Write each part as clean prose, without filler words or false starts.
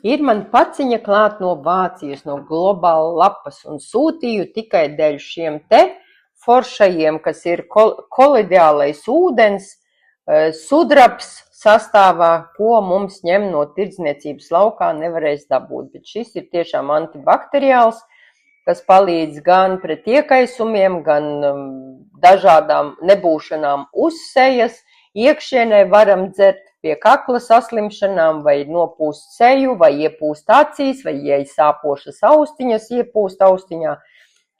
Ir man paciņa klāt no Vācijas, no Globāla lapas, un sūtīju tikai dēļ šiem te foršajiem, kas ir kolidiālais ūdens, sudrabs sastāvā, ko mums ņem no tirdzniecības laukā, nevarēs dabūt. Bet šis ir tiešām antibakteriāls, kas palīdz gan pret iekaisumiem, gan dažādām nebūšanām uz sejas. Iekšienē varam dzert pie kakla saslimšanām, vai nopūst seju, vai iepūst acīs, vai ja sāpošas austiņas iepūst austiņā.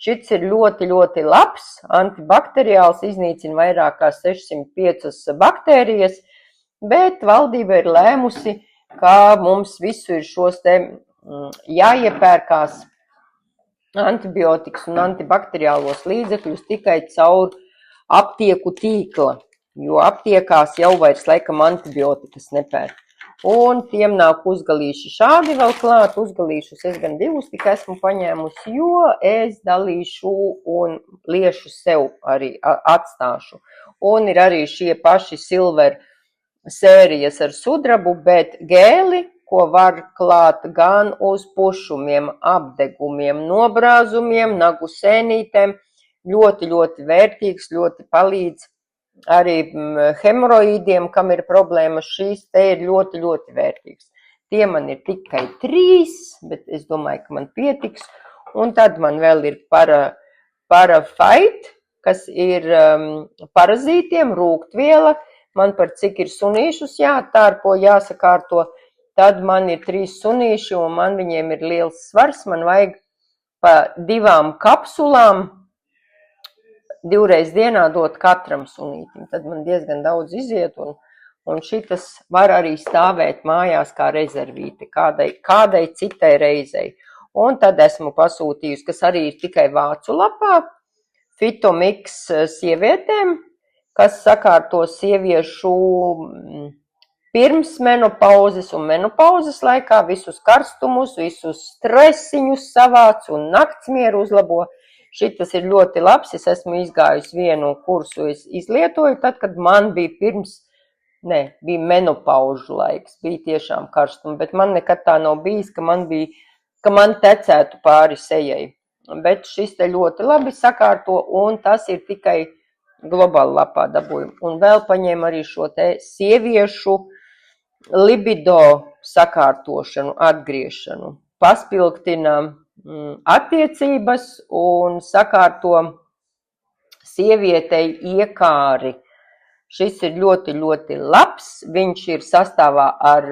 Šis ir ļoti, ļoti labs antibakteriāls, iznīcina vairāk kā 605 baktērijas, bet valdība ir lēmusi, ka mums visu ir šos te jāiepērkās antibiotikas un antibakteriālos līdzekļus tikai caur aptieku tīkla, jo aptiekās jau vairs laikam antibiotikas nepērk. Un tiem nāk uzgalīši šādi vēl klāt, uzgalīšus es gan divus tik esmu paņēmusi, jo es dalīšu un liešu sev arī atstāšu. Un ir arī šie paši silver sērijas ar sudrabu, bet gēli, ko var klāt gan uz pušumiem, apdegumiem, nobrāzumiem, nagu sēnītēm, ļoti, ļoti vērtīgs, ļoti palīdz arī hemoroīdiem, kam ir problēmas, šīs te ir ļoti, ļoti vērtīgs. Tie man ir tikai 3, bet es domāju, ka man pietiks. Un tad man vēl ir parafait, kas ir parazītiem, rūgtviela. Man par cik ir sunīšus jātārpo, jāsakārto. Tad man ir 3 sunīši, un man viņiem ir liels svars. Man vajag pa 2 kapsulām 2 reizes dienā dot katram sunītim. Tad man diezgan daudz iziet, un šitas var arī stāvēt mājās kā rezervīte kādai citai reizei. Un tad esmu pasūtījusi, kas arī ir tikai vācu lapā, Fitomix sievietēm, kas sakārto sieviešu pirms menopauzes un menopauzes laikā visus karstumus, visus stresiņus savāc un naktsmieru uzlabo. Šitas ir ļoti labs, es esmu izgājusi vienu kursu, es izlietoju tad, kad man bija bija menopaužu laiks, bija tiešām karstumi, bet man nekad tā nav bijis, ka man tecētu pāri sejai. Bet šis te ļoti labi sakārto, un tas ir tikai Globāla lapā dabūjumu. Un vēl paņēmu arī šo te sieviešu libido sakārtošanu, atgriešanu, paspilgtina attiecības un sakārto sievietei iekāri. Šis ir ļoti, ļoti labs, viņš ir sastāvā ar